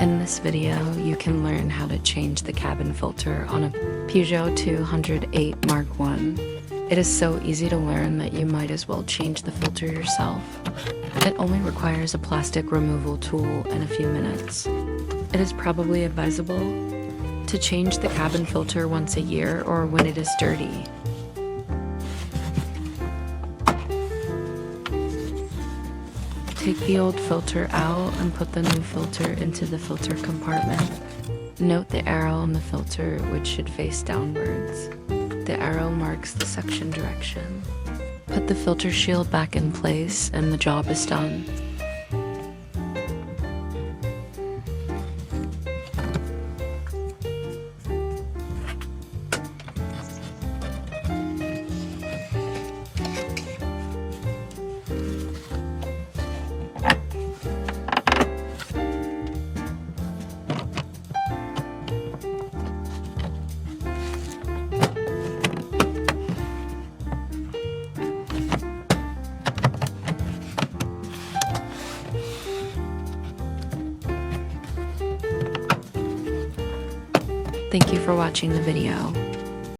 In this video, you can learn how to change the cabin filter on a Peugeot 208 Mark I. It is so easy to learn that you might as well change the filter yourself. It only requires a plastic removal tool and a few minutes. It is probably advisable to change the cabin filter once a year or when it is dirty. Take the old filter out and put the new filter into the filter compartment. Note the arrow on the filter, which should face downwards. The arrow marks the suction direction. Put the filter shield back in place and the job is done. Thank you for watching the video.